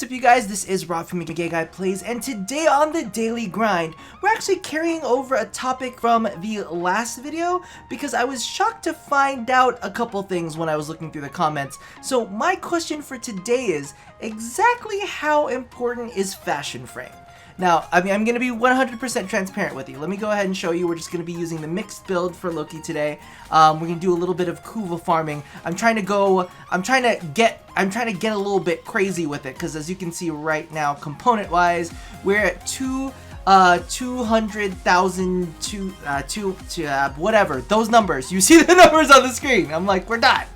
what's up you guys, this is Rob from Gay Guy Plays, and today on the Daily Grind, we're actually carrying over a topic from the last video, because I was shocked to find out a couple things when I was looking through the comments. So my question for today is, exactly how important is fashion frame? Now, I'm going to be 100% transparent with you. Let me go ahead and show you. We're just going to be using the mixed build for Loki today. We're going to do a little bit of Kuva farming. I'm trying to get a little bit crazy with it, because as you can see right now, component-wise, we're at 200,000 to whatever, those numbers. You see the numbers on the screen. I'm like, we're done.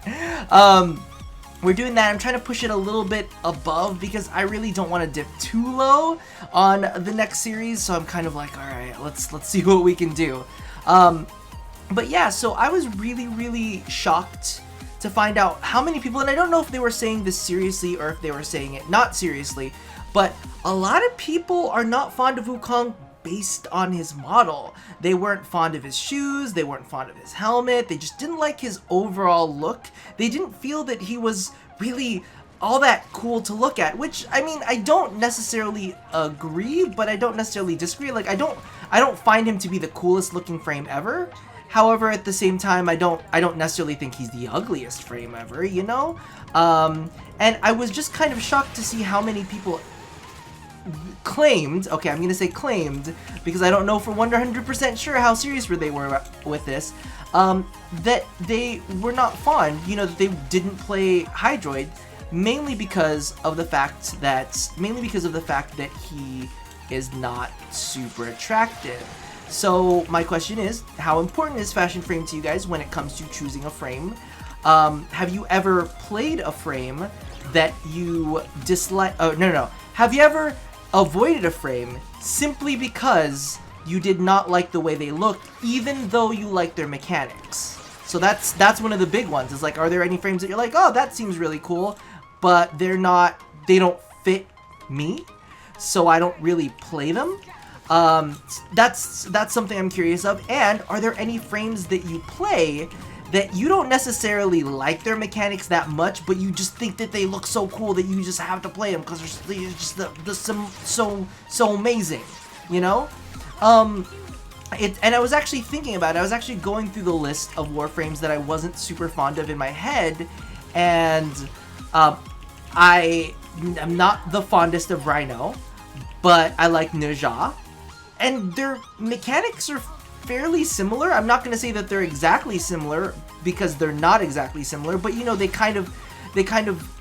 We're doing that. I'm trying to push it a little bit above because I really don't want to dip too low on the next series. So I'm kind of like, all right, let's see what we can do. But yeah, so I was really shocked to find out how many people, and I don't know if they were saying this seriously or if they were saying it not seriously, but a lot of people are not fond of Wukong based on his model. They weren't fond of his shoes, they weren't fond of his helmet, they just didn't like his overall look. They didn't feel that he was really all that cool to look at, which, I mean, I don't necessarily agree, but I don't necessarily disagree. Like, I don't find him to be the coolest looking frame ever. However, at the same time, I don't necessarily think he's the ugliest frame ever, you know? And I was just kind of shocked to see how many people claimed, okay, I'm gonna say claimed, because I don't know for 100% sure how serious they were with this, that they were not fond, you know, that they didn't play Hydroid, mainly because of the fact that he is not super attractive. So my question is, how important is fashion frame to you guys when it comes to choosing a frame? Have you ever played a frame that you dislike? Oh, no. Have you ever avoided a frame simply because you did not like the way they looked, even though you like their mechanics? So that's one of the big ones. Is like, are there any frames that you're like, oh, that seems really cool, but they don't fit me, so I don't really play them? That's something I'm curious of. And are there any frames that you play that you don't necessarily like their mechanics that much, but you just think that they look so cool that you just have to play them because they're just so amazing, you know? And I was actually thinking about it. I was actually going through the list of Warframes that I wasn't super fond of in my head, and I am not the fondest of Rhino, but I like Neja, and their mechanics are fairly similar. I'm not going to say that they're exactly similar, because they're not exactly similar, but you know, they kind of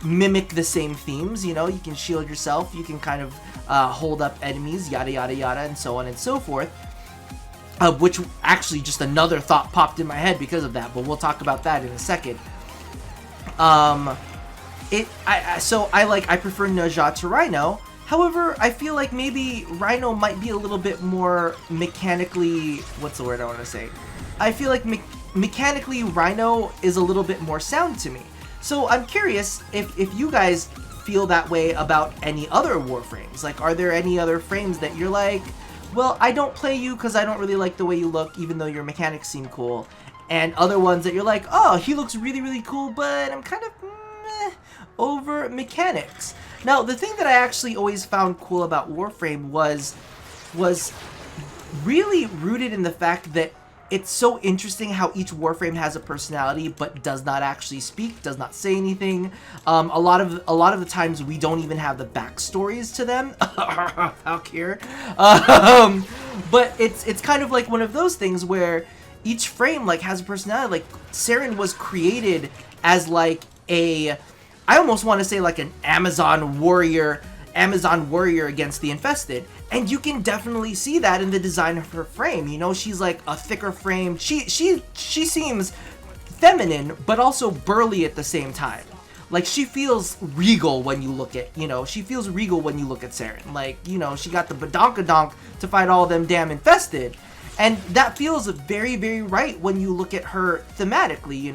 mimic the same themes. You know, you can shield yourself, you can kind of hold up enemies, yada yada yada, and so on and so forth. Which actually, just another thought popped in my head because of that, but we'll talk about that in a second. I prefer Neja to Rhino. However, I feel like maybe Rhino might be a little bit more mechanically, what's the word I want to say? I feel like mechanically Rhino is a little bit more sound to me. So I'm curious if you guys feel that way about any other Warframes. Like, are there any other frames that you're like, well, I don't play you because I don't really like the way you look, even though your mechanics seem cool. And other ones that you're like, oh, he looks really cool, but I'm kind of over mechanics. Now, the thing that I actually always found cool about Warframe was really rooted in the fact that it's so interesting how each Warframe has a personality but does not actually speak, does not say anything. A lot of the times we don't even have the backstories to them. Valkyr. But it's kind of like one of those things where each frame like has a personality. Like Saren was created as like I almost want to say like an Amazon warrior against the infested, and you can definitely see that in the design of her frame. You know, she's like a thicker frame. She seems feminine but also burly at the same time. Like, she feels regal when you look at, she feels regal when you look at Saren. Like, she got the badonkadonk to fight all them damn infested, and that feels very right when you look at her thematically.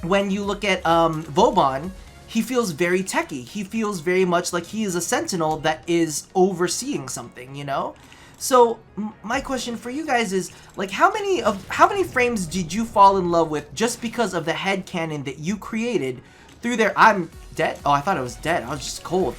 When you look at Vauban, he feels very techie. He feels very much like he is a sentinel that is overseeing something, So my question for you guys is, like, how many frames did you fall in love with just because of the headcanon that you created through their... I'm dead? Oh, I thought I was dead. I was just cold.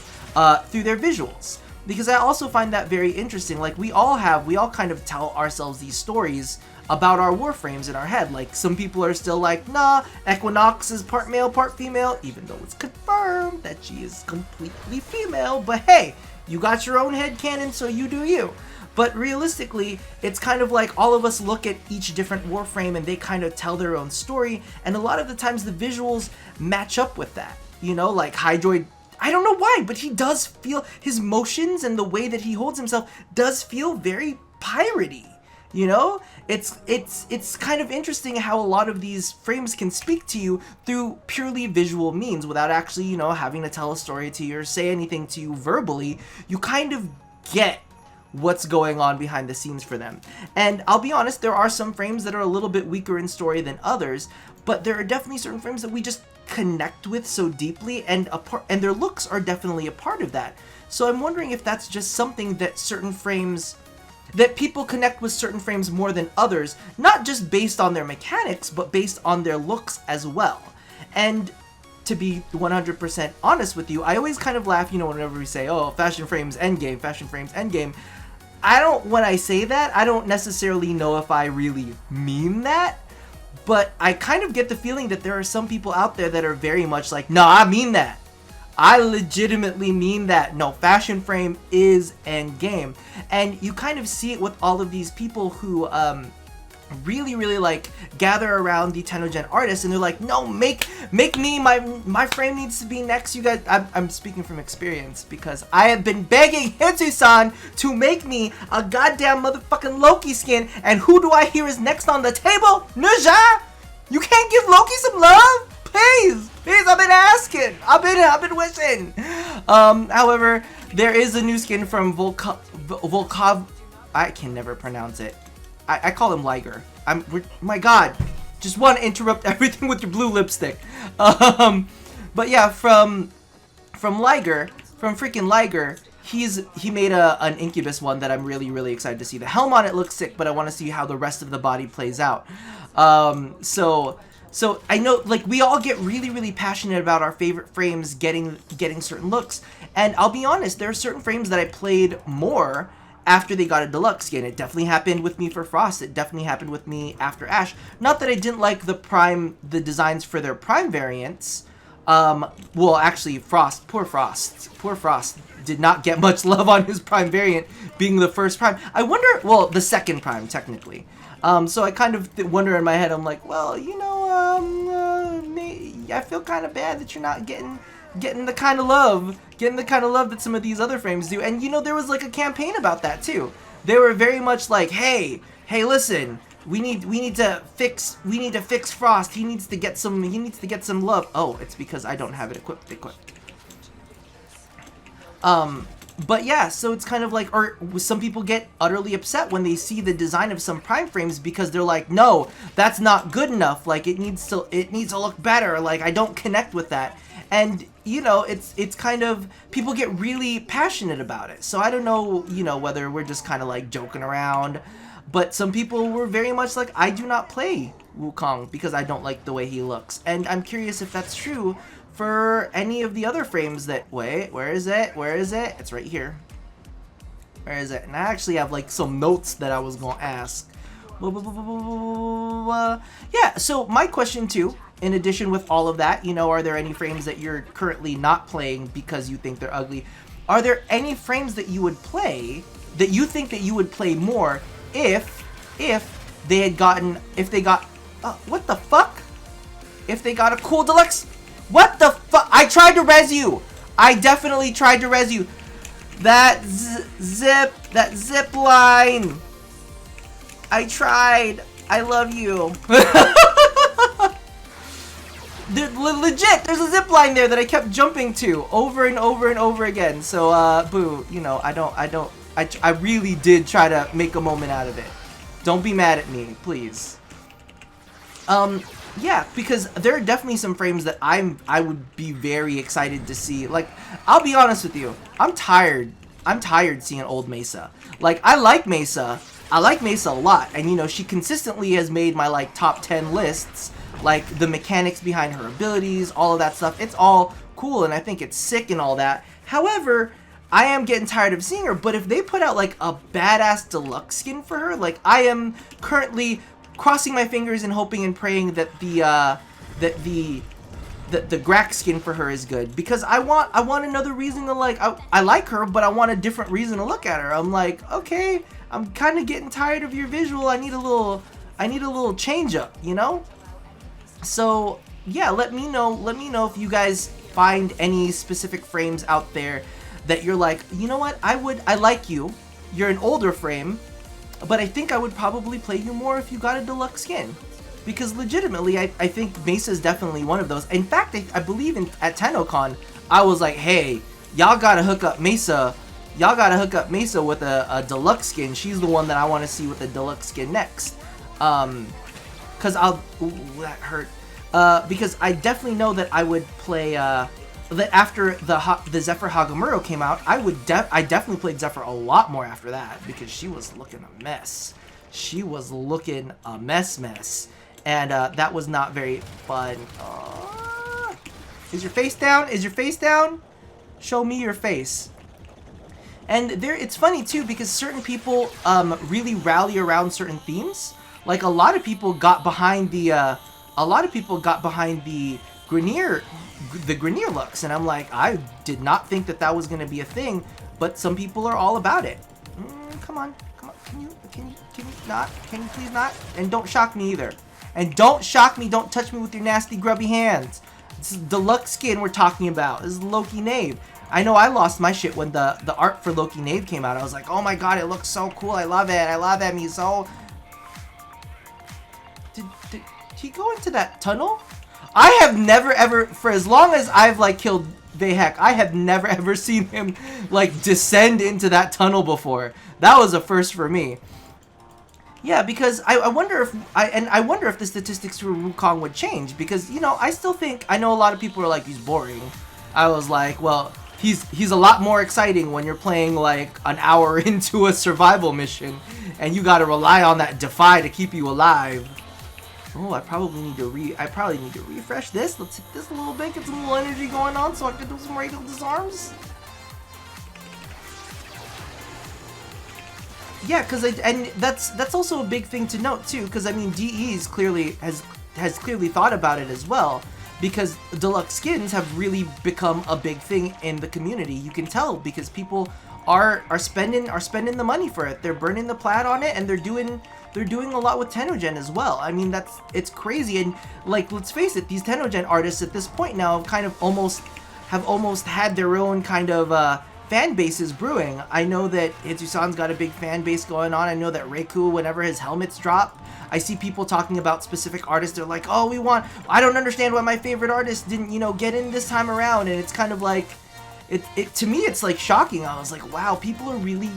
through their visuals. Because I also find that very interesting. Like, we all kind of tell ourselves these stories about our Warframes in our head. Like, some people are still like, nah, Equinox is part male, part female, even though it's confirmed that she is completely female. But hey, you got your own headcanon, so you do you. But realistically, it's kind of like all of us look at each different Warframe and they kind of tell their own story, and a lot of the times the visuals match up with that. You know, like Hydroid, I don't know why, but he does feel, his motions and the way that he holds himself does feel very piratey. You know, it's kind of interesting how a lot of these frames can speak to you through purely visual means without actually, you know, having to tell a story to you or say anything to you verbally. You kind of get what's going on behind the scenes for them. And I'll be honest, there are some frames that are a little bit weaker in story than others, but there are definitely certain frames that we just connect with so deeply, and their looks are definitely a part of that. So I'm wondering if that's just something that certain frames, that people connect with certain frames more than others, not just based on their mechanics, but based on their looks as well. And to be 100% honest with you, I always kind of laugh, you know, whenever we say, oh, fashion frames endgame, fashion frames endgame. When I say that, I don't necessarily know if I really mean that. But I kind of get the feeling that there are some people out there that are very much like, no, I mean that. I legitimately mean that. No, fashion frame is endgame. And you kind of see it with all of these people who really like gather around the Tenogen artists, and they're like, no, make me, my frame needs to be next. You guys, I'm speaking from experience because I have been begging Hitsu-san to make me a goddamn motherfucking Loki skin, and who do I hear is next on the table? Nuja! You can't give Loki some love? Please, I've been asking. I've been wishing. However, there is a new skin from Volkov. I can never pronounce it. I call him Liger. My God, just want to interrupt everything with your blue lipstick. But yeah, from Liger, from freaking Liger, he made an Incubus one that I'm really excited to see. The helm on it looks sick, but I want to see how the rest of the body plays out. So I know, like, we all get really passionate about our favorite frames getting certain looks, and I'll be honest, there are certain frames that I played more after they got a deluxe skin. It definitely happened with me for Frost. It definitely happened with me after Ash. Not that I didn't like the designs for their Prime variants. Well, actually, poor Frost did not get much love on his Prime variant being the first Prime. I wonder, well, the second Prime, technically. So I kind of wonder in my head, I'm like, well, you know, I feel kind of bad that you're not getting the kind of love that some of these other frames do. And you know, there was like a campaign about that too. They were very much like, hey, listen, we need to fix Frost. He needs to get some love. Oh, it's because I don't have it equipped. But yeah, so it's kind of like, or some people get utterly upset when they see the design of some Prime frames because they're like, no, that's not good enough. Like, it needs to look better. Like, I don't connect with that. And, you know, it's kind of, people get really passionate about it. So I don't know, you know, whether we're just kind of like joking around, but some people were very much like, I do not play Wukong because I don't like the way he looks. And I'm curious if that's true for any of the other frames that, wait, where is it? It's right here. Where is it? And I actually have like some notes that I was gonna ask. Yeah, so my question too, in addition with all of that, you know, are there any frames that you're currently not playing because you think they're ugly? Are there any frames that you would play, that you think that you would play more if they got, what the fuck? If they got a cool deluxe, what the fuck? I tried to res you. I definitely tried to res you. That zip line. I tried. I love you. Legit, there's a zip line there that I kept jumping to over and over again. So, boo, you know, I really did try to make a moment out of it. Don't be mad at me, please. Yeah, because there are definitely some frames that I would be very excited to see. Like, I'll be honest with you, I'm tired seeing old Mesa. Like, I like Mesa a lot, and you know, she consistently has made my like top 10 lists. Like, the mechanics behind her abilities, all of that stuff, it's all cool and I think it's sick and all that. However, I am getting tired of seeing her, but if they put out like a badass deluxe skin for her, like I am currently crossing my fingers and hoping and praying that the Grack skin for her is good, because I want another reason to like, I like her, but I want a different reason to look at her. I'm like, okay, I'm kind of getting tired of your visual. I need a little change up, you know? So yeah, let me know if you guys find any specific frames out there that you're like, you know what, I like you. You're an older frame, but I think I would probably play you more if you got a deluxe skin. Because legitimately, I think Mesa is definitely one of those. In fact, I believe at TennoCon, I was like, hey, y'all gotta hook up Mesa. Y'all gotta hook up Mesa with a deluxe skin. She's the one that I want to see with the deluxe skin next. Cause ooh, that hurt. Because I definitely know that I would play, that after the Zephyr Hagamuro came out, I definitely played Zephyr a lot more after that, because she was looking a mess. She was looking a mess. And that was not very fun. Is your face down? Is your face down? Show me your face. And it's funny too, because certain people really rally around certain themes. Like a lot of people got behind the Grenier looks, and I'm like, I did not think that was gonna be a thing, but some people are all about it. Come on, can you not? Can you please not? And don't shock me either. And don't shock me, don't touch me with your nasty grubby hands. This is deluxe skin we're talking about. This is Loki Nave. I know I lost my shit when the art for Loki Nave came out. I was like, oh my god, it looks so cool. I love it. I love that Miso. Did he go into that tunnel? I have never ever, for as long as I've like killed Vehek, I have never ever seen him like descend into that tunnel before. That was a first for me. Yeah, because I wonder if the statistics for Wukong would change, because, you know, I know a lot of people are like, he's boring. I was like, well, he's a lot more exciting when you're playing like an hour into a survival mission and you gotta rely on that Defy to keep you alive. Oh, I probably need to refresh this. Let's hit this a little bit, get some little energy going on so I can do some radial disarms. Yeah, and that's also a big thing to note too, because I mean DE's clearly has clearly thought about it as well, because deluxe skins have really become a big thing in the community. You can tell because people are spending the money for it. They're burning the plat on it, and they're doing a lot with Tennogen as well. I mean, it's crazy. And like, let's face it, these Tennogen artists at this point now have almost had their own kind of fan bases brewing. I know that Hitsu-san's got a big fan base going on. I know that Reiku, whenever his helmets drop, I see people talking about specific artists. They're like, oh, I don't understand why my favorite artist didn't, you know, get in this time around. And it's kind of like, to me, it's like shocking. I was like, wow, people are really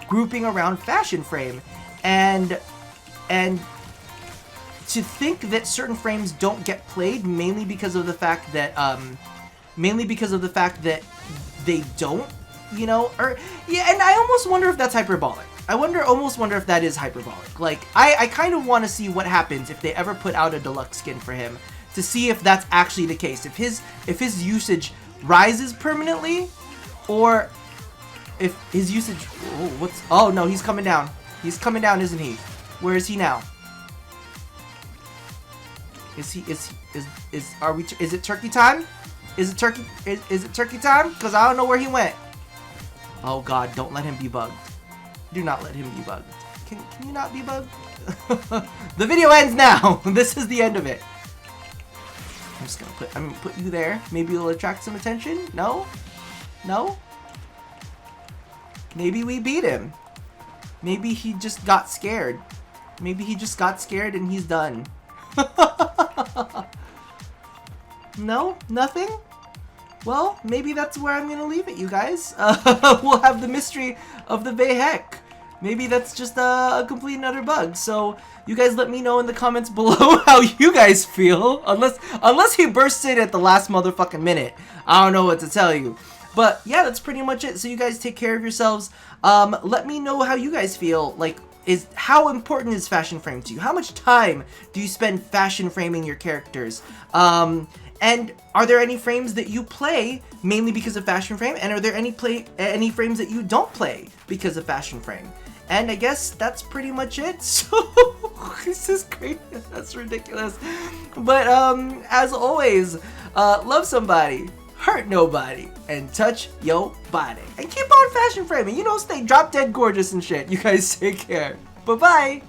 grouping around Fashion Frame. And to think that certain frames don't get played mainly because of the fact that they don't, you know, or yeah, and I almost wonder if that's hyperbolic. I almost wonder if that is hyperbolic. Like, I kind of want to see what happens if they ever put out a deluxe skin for him, to see if that's actually the case. If his usage rises permanently, or if his usage, oh no, he's coming down. He's coming down, isn't he? Where is he now? Is it turkey time? Is it turkey time? Because I don't know where he went. Oh god, don't let him be bugged. Do not let him be bugged. Can you not be bugged? The video ends now. This is the end of it. I'm gonna put you there. Maybe it'll attract some attention. No? Maybe we beat him. Maybe he just got scared. Maybe he just got scared and he's done. No? Nothing? Well, maybe that's where I'm gonna leave it, you guys. We'll have the mystery of the Vehek. Maybe that's just a complete and utter bug. So you guys let me know in the comments below how you guys feel. Unless he bursts in at the last motherfucking minute. I don't know what to tell you. But yeah, that's pretty much it. So you guys take care of yourselves. Let me know how you guys feel. Like, how important is fashion frame to you? How much time do you spend fashion framing your characters? And are there any frames that you play mainly because of Fashion Frame? And are there any frames that you don't play because of Fashion Frame? And I guess that's pretty much it. So this is crazy. That's ridiculous. But as always, love somebody, hurt nobody, and touch yo body. And keep on fashion framing. You know, stay drop dead gorgeous and shit. You guys take care. Bye-bye.